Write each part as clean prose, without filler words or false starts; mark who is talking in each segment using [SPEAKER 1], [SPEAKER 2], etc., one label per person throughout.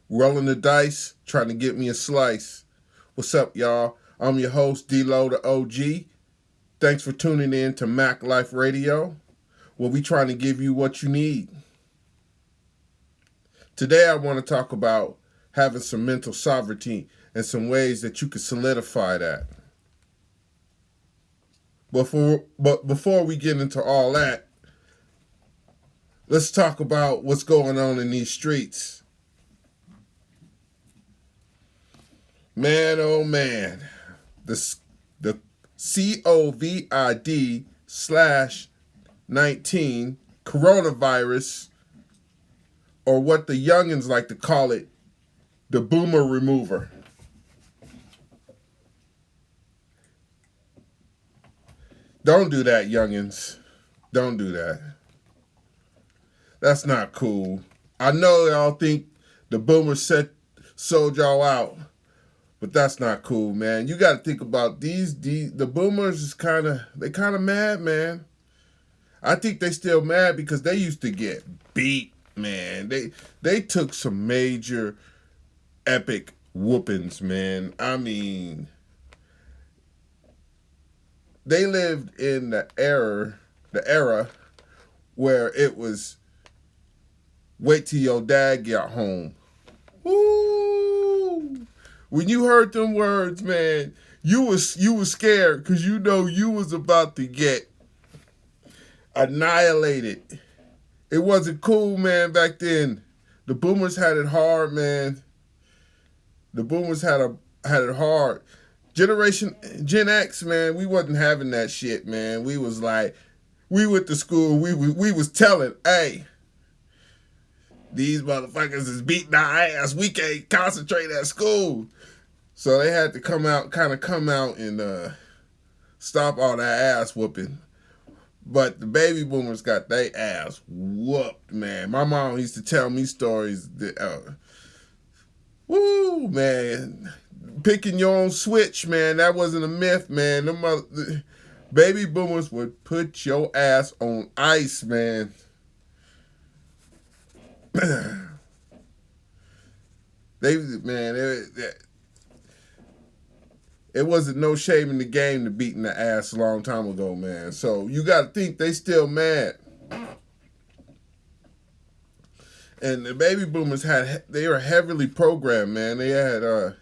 [SPEAKER 1] rolling the dice, trying to get me a slice. What's up, y'all? I'm your host, D-Lo the OG. Thanks for tuning in to Mack Lyfe Radio, where we trying to give you what you need. Today, I want to talk about having some mental sovereignty and some ways that you can solidify that. But before we get into all that, let's talk about what's going on in these streets. Man, oh man, the COVID/19 coronavirus, or what the youngins like to call it, the boomer remover. Don't do that, youngins. Don't do that. That's not cool. I know y'all think the boomers sold y'all out, but that's not cool, man. You got to think about the boomers is kind of mad, man. I think they still mad because they used to get beat, man. They took some major epic whoopings, man. I mean, they lived in the era where it was wait till your dad got home. Woo! When you heard them words, man, you was scared because you know you was about to get annihilated. It wasn't cool, man, back then. The boomers had it hard, man. The boomers had it hard. Gen X, man, we wasn't having that shit, man. We was like, we went to school, we was telling, hey, these motherfuckers is beating our ass. We can't concentrate at school. So they had to come out and stop all that ass whooping. But the baby boomers got their ass whooped, man. My mom used to tell me stories that, woo, man. Picking your own switch, man, that wasn't a myth, man. The baby boomers would put your ass on ice, man. It wasn't no shame in the game to beating the ass a long time ago, man. So you got to think they still mad. And the baby boomers they were heavily programmed, man. They had a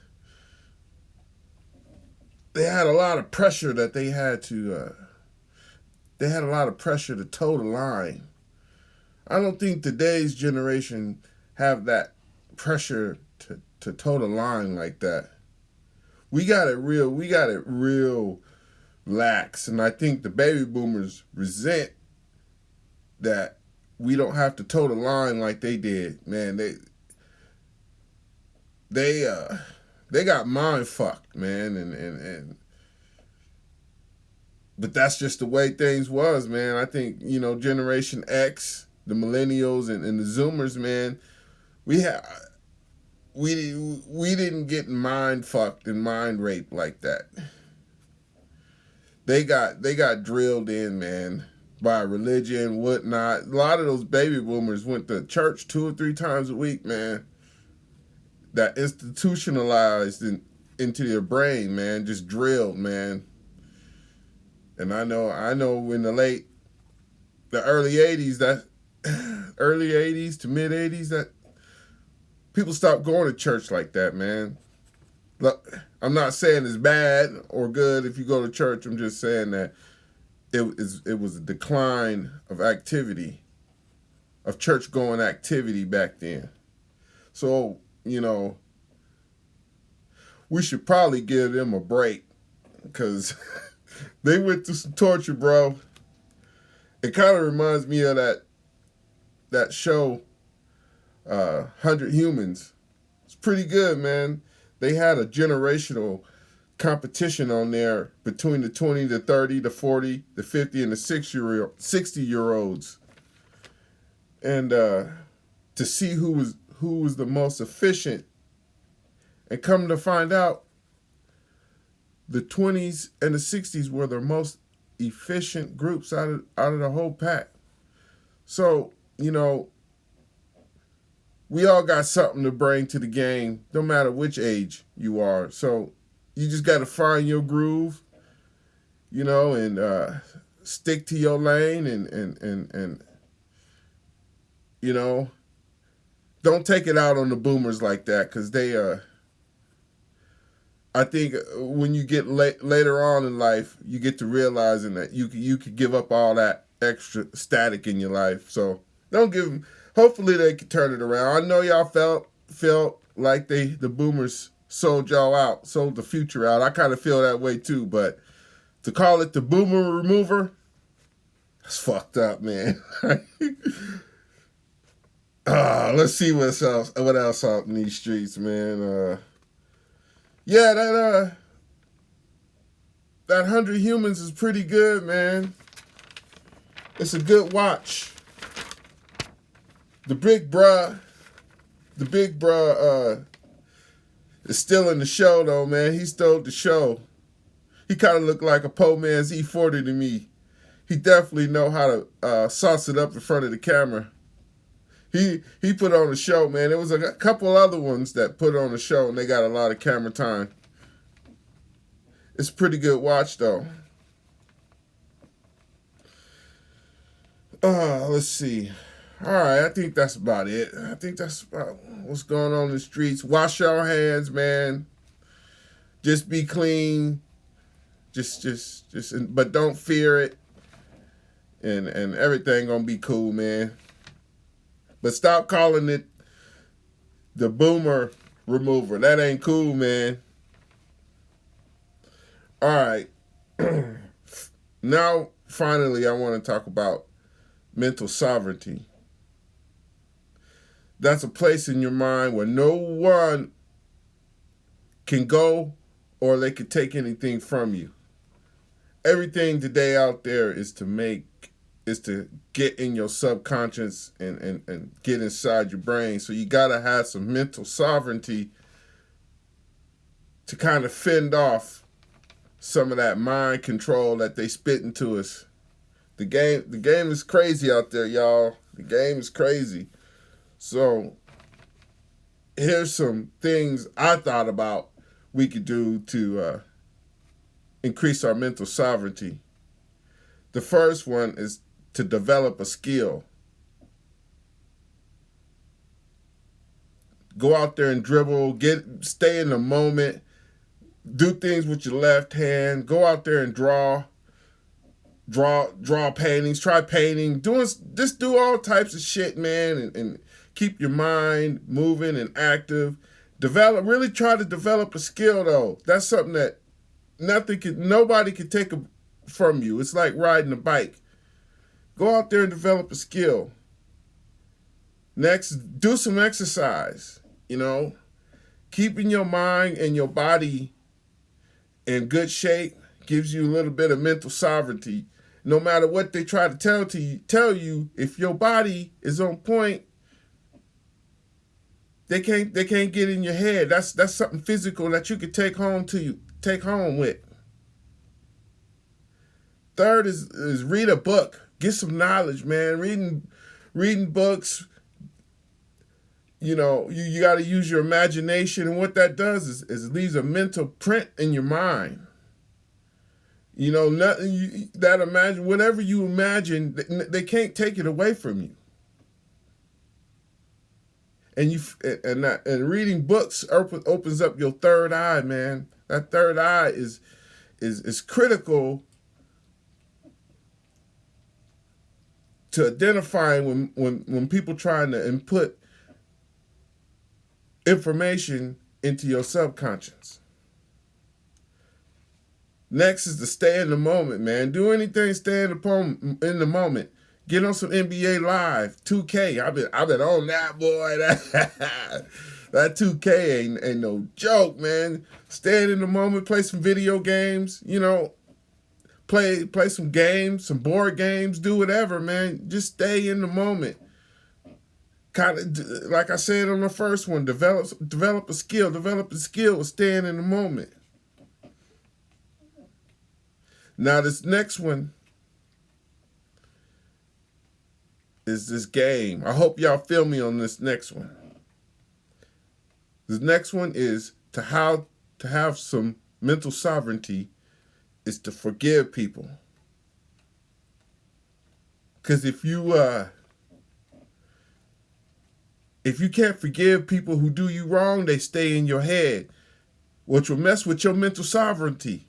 [SPEAKER 1] lot of pressure that they had to toe the line. I don't think today's generation have that pressure to toe the line like that. We got it real lax, and I think the baby boomers resent that we don't have to toe the line like they did. Man, they got mind fucked, man, and but that's just the way things was, man. I think, Generation X, the millennials and the Zoomers, man, we didn't get mind fucked and mind raped like that. They got drilled in, man, by religion, whatnot. A lot of those baby boomers went to church 2 or 3 times a week, man. That institutionalized into their brain, man, just drilled, man. And I know in the early 80s, early 80s to mid 80s, that people stopped going to church like that, man. Look, I'm not saying it's bad or good if you go to church. I'm just saying that it was a decline of activity, of church going activity back then. So, we should probably give them a break because they went through some torture, bro. It kind of reminds me of that show, 100 Humans. It's pretty good, man. They had a generational competition on there between the 20, the 30, the 40, the 50, and the 60-year-olds. And to see who was the most efficient. And come to find out, the 20s and the 60s were the most efficient groups out of the whole pack. So, we all got something to bring to the game, no matter which age you are. So you just got to find your groove, and stick to your lane, and you know, don't take it out on the boomers like that, because I think when you get later on in life, you get to realizing that you could give up all that extra static in your life. So don't give them. Hopefully they can turn it around. I know y'all felt like the boomers sold y'all out, sold the future out. I kind of feel that way too. But to call it the boomer remover, that's fucked up, man. Let's see what else out in these streets, man. Yeah, that 100 Humans is pretty good, man. It's a good watch. The big bruh is still in the show though, man. He stole the show. He kind of looked like a po man's E40 to me. He definitely know how to sauce it up in front of the camera. He put on a show, man. There was a couple other ones that put on a show, and they got a lot of camera time. It's a pretty good watch, though. Let's see. All right, I think that's about it. I think that's about what's going on in the streets. Wash your hands, man. Just be clean. But don't fear it. And everything gonna be cool, man. But stop calling it the boomer remover. That ain't cool, man. All right. Now, finally, I want to talk about mental sovereignty. That's a place in your mind where no one can go or they can take anything from you. Everything today out there is to get in your subconscious and get inside your brain. So you got to have some mental sovereignty to kind of fend off some of that mind control that they spit into us. The game is crazy out there, y'all. The game is crazy. So here's some things I thought about we could do to increase our mental sovereignty. The first one is to develop a skill. Go out there and dribble, stay in the moment, do things with your left hand, go out there and draw paintings, try painting, just do all types of shit, man, and keep your mind moving and active. Really try to develop a skill though. That's something that nobody can take from you. It's like riding a bike. Go out there and develop a skill. Next, do some exercise, Keeping your mind and your body in good shape gives you a little bit of mental sovereignty. No matter what they try to tell you, if your body is on point, they can't get in your head. That's something physical that you could take home with. Third is read a book. Get some knowledge, man. Reading books, you got to use your imagination, and what that does is it leaves a mental print in your mind. Nothing whatever you imagine, they can't take it away from you. And reading books opens up your third eye, man. That third eye is critical to identifying when people trying to input information into your subconscious. Next is to stay in the moment, man. Do anything, stay in the moment. Get on some NBA Live, 2K. I've been on that, boy. That 2K ain't no joke, man. Stay in the moment, play some video games, play some games, some board games, do whatever, man. Just stay in the moment. Kind of like I said on the first one, develop a skill. Develop the skill of staying in the moment. Now this next one is this game. I hope y'all feel me on this next one. The next one is to have some mental sovereignty is to forgive people. Because if you can't forgive people who do you wrong, they stay in your head, which will mess with your mental sovereignty.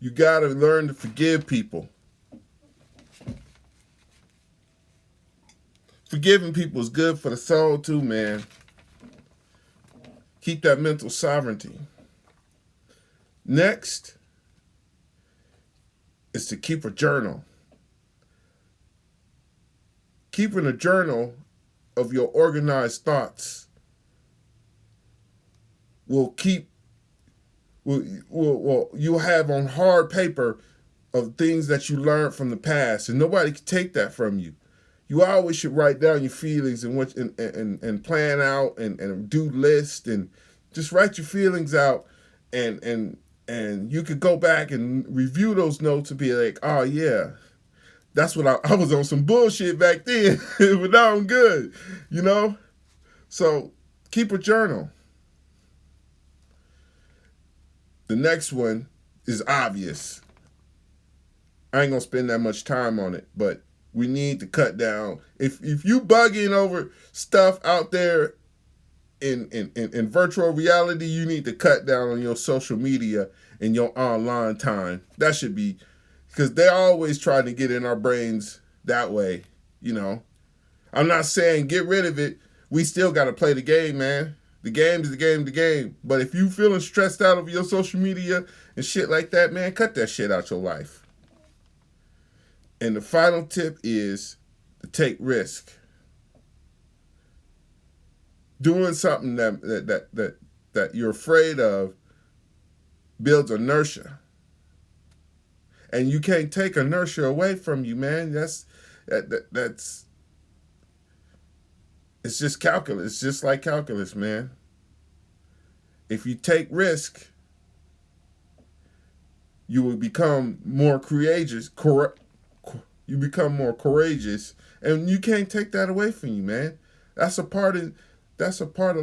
[SPEAKER 1] You gotta learn to forgive people. Forgiving people is good for the soul too, man. Keep that mental sovereignty. Next is to keep a journal. Keeping a journal of your organized thoughts will you'll have on hard paper of things that you learned from the past, and nobody can take that from you. You always should write down your feelings and plan out and do lists and just write your feelings out, and you could go back and review those notes and be like, oh yeah, that's what I was on some bullshit back then, but now I'm good, you know? So keep a journal. The next one is obvious. I ain't gonna spend that much time on it, but we need to cut down. If you bugging over stuff out there in virtual reality, you need to cut down on your social media and your online time. That should be, because they're always trying to get in our brains that way, you know. I'm not saying get rid of it. We still got to play the game, man. The game is the game, the game. But if you feeling stressed out over your social media and shit like that, man, cut that shit out your life. And the final tip is to take risk. Doing something that you're afraid of builds inertia. And you can't take inertia away from you, man. That's it's just calculus. It's just like calculus, man. If you take risk, you will become more courageous. You become more courageous, and you can't take that away from you, man. That's a part of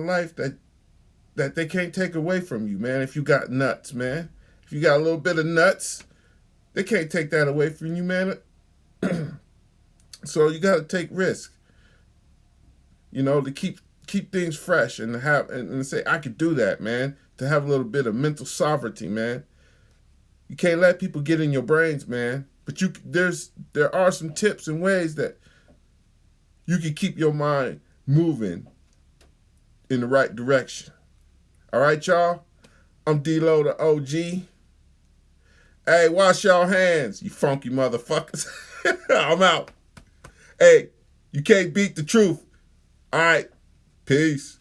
[SPEAKER 1] life that they can't take away from you, man. If you got nuts, man. If you got a little bit of nuts, they can't take that away from you, man. So you got to take risk, you know, to keep things fresh and to have and say I could do that, man. To have a little bit of mental sovereignty, man. You can't let people get in your brains, man. But there are some tips and ways that you can keep your mind moving in the right direction. All right, y'all. I'm D-Lo, the OG. Hey, wash y'all hands, you funky motherfuckers. I'm out. Hey, you can't beat the truth. All right. Peace.